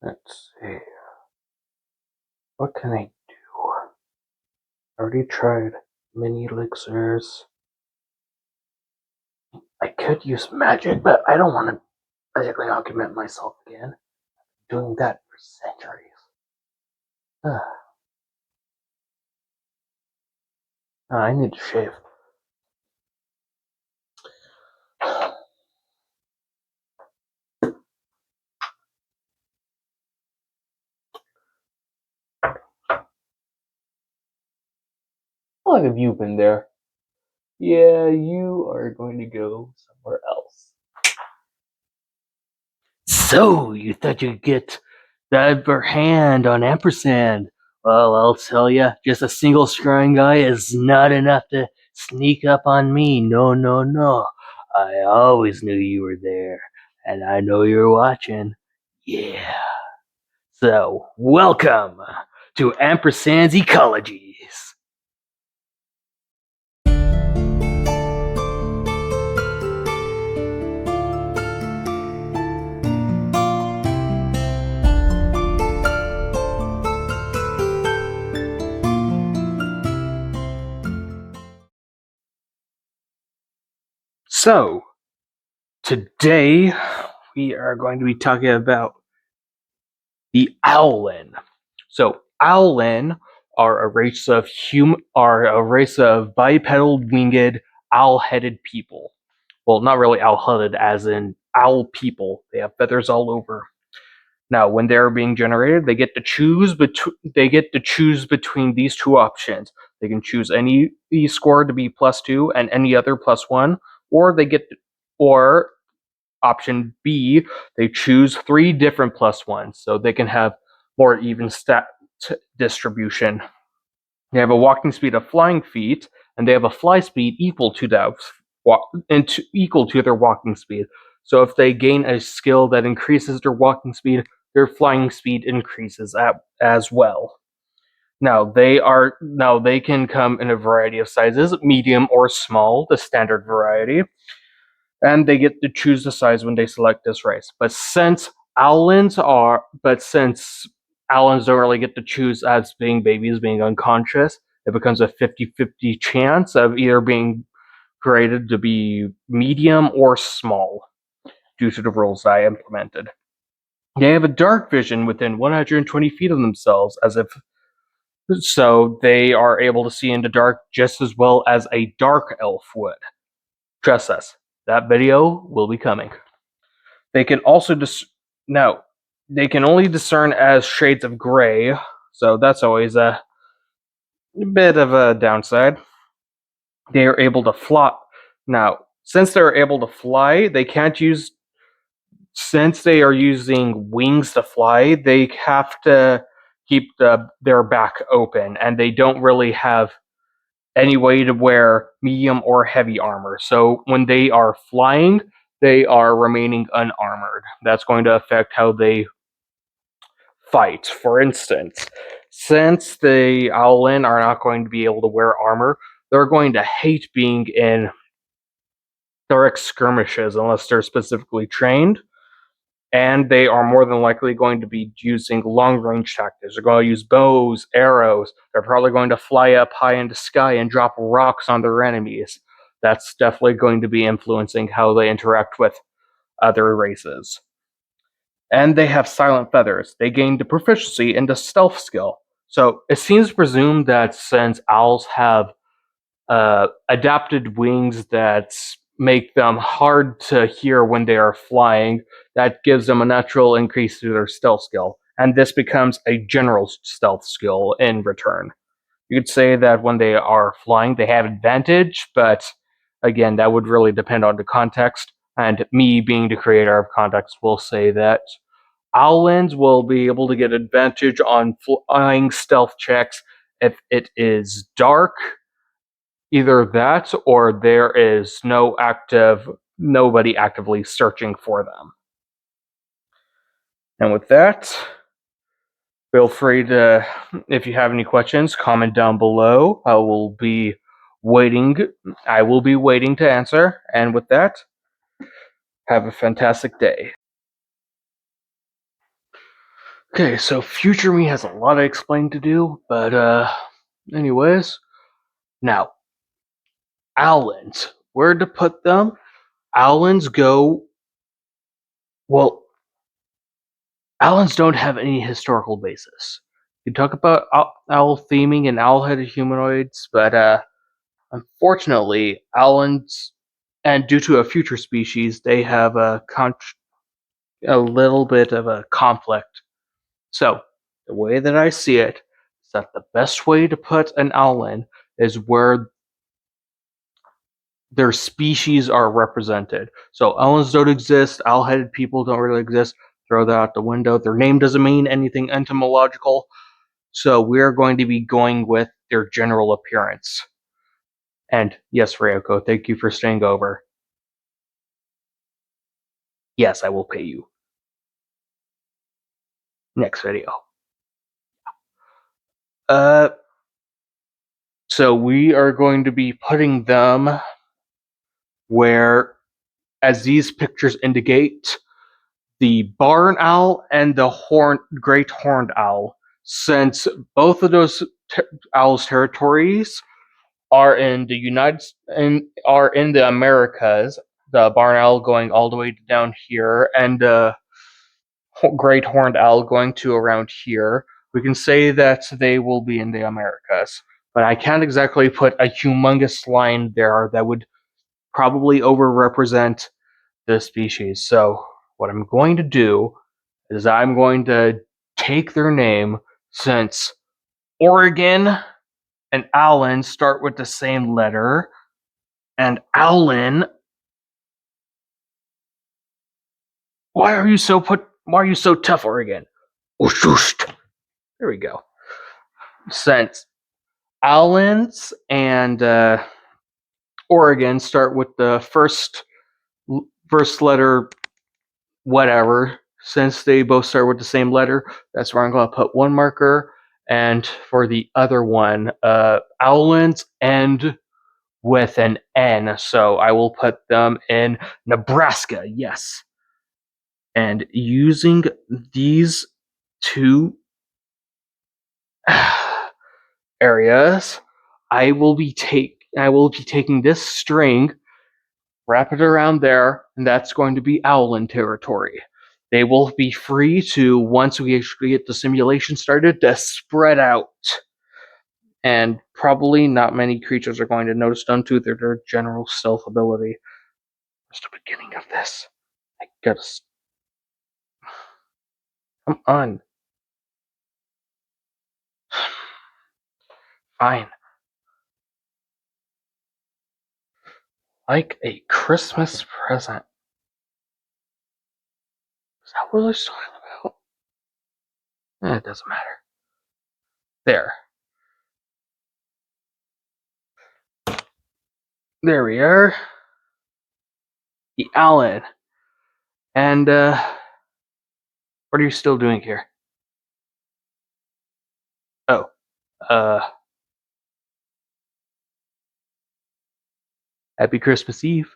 Let's see. What can I do? I already tried mini elixirs. I could use magic, but I don't want to magically augment myself again. Doing that for centuries. I need to shave. How long have you been there? Yeah, you are going to go somewhere else. So, you thought you'd get the upper hand on Ampersand. Well, I'll tell you, just a single scrying guy is not enough to sneak up on me. No, no, no. I always knew you were there, and I know you're watching. Yeah. So, welcome to Ampersand's Ecologies. So, today we are going to be talking about the Owlin. So, Owlin are a race of bipedal winged owl-headed people. Well, not really owl-headed, as in owl people. They have feathers all over. Now, when they're being generated, they get to choose between these two options. They can choose any score to be +2 and any other +1, or option B, they choose 3 different +1s, so they can have more even stat distribution. They have a walking speed of flying feet, and they have a fly speed equal to their walking speed. So if they gain a skill that increases their walking speed, their flying speed increases as well. Now they can come in a variety of sizes, medium or small, the standard variety, and they get to choose the size when they select this race. But since Owlins don't really get to choose as being babies, being unconscious, it becomes a 50-50 chance of either being created to be medium or small due to the rules I implemented. They have a dark vision within 120 feet of themselves, so they are able to see in the dark just as well as a dark elf would. Trust us, that video will be coming. They can also they can only discern as shades of gray, so that's always a bit of a downside. They are able to fly. Now, since they're able to fly, since they are using wings to fly, they have to keep their back open, and they don't really have any way to wear medium or heavy armor. So when they are flying, they are remaining unarmored. That's going to affect how they fight. For instance, since the Owlin are not going to be able to wear armor, they're going to hate being in direct skirmishes unless they're specifically trained, and they are more than likely going to be using long-range tactics. They're going to use bows, arrows. They're probably going to fly up high in the sky and drop rocks on their enemies. That's definitely going to be influencing how they interact with other races. And they have silent feathers. They gain the proficiency in the stealth skill. So it seems presumed that since owls have adapted wings that make them hard to hear when they are flying, that gives them a natural increase to their stealth skill. And this becomes a general stealth skill in return. You could say that when they are flying, they have advantage, but again, that would really depend on the context. And me, being the creator of context, will say that Owlins will be able to get advantage on flying stealth checks if it is dark. Either that, or there is nobody actively searching for them. And with that, feel free to, if you have any questions, comment down below. I will be waiting to answer. And with that, have a fantastic day. Okay, so future me has a lot of explaining to do, but anyways, now Owlins, where to put them? Owlins go well. Owlins don't have any historical basis. You talk about owl theming and owl-headed humanoids, but unfortunately, owlins, and due to a future species, they have a little bit of a conflict. So, the way that I see it is that the best way to put an owlin is where their species are represented. So, owlins don't exist, owl-headed people don't really exist. Throw that out the window. Their name doesn't mean anything entomological. So, we're going to be going with their general appearance. And yes, Ryoko, thank you for staying over. Yes, I will pay you. Next video. Uh, so we are going to be putting them where, as these pictures indicate, the barn owl and the great horned owl, since both of those owls' territories are in the Americas. The barn owl going all the way down here, and great horned owl going to around here. We can say that they will be in the Americas, but I can't exactly put a humongous line there that would probably overrepresent the species. So what I'm going to do is I'm going to take their name, since Oregon and Owlin start with the same letter, and Owlin. Why are you so tough, Oregon? Whoosh. There we go. Since Owlins and Oregon start with the first letter, whatever. Since they both start with the same letter, that's where I'm going to put one marker. And for the other one, Owlins end with an N, so I will put them in Nebraska. Yes. And using these two areas, I will be taking this string, wrap it around there, and that's going to be Owlin territory. They will be free to, once we actually get the simulation started, to spread out. And probably not many creatures are going to notice them due to their general stealth ability. That's the beginning of this. I gotta. Come on. Fine. Like a Christmas present. Is that what they're talking about? It doesn't matter. There. There we are. The Owlin. And, what are you still doing here? Oh, uh, happy Christmas Eve.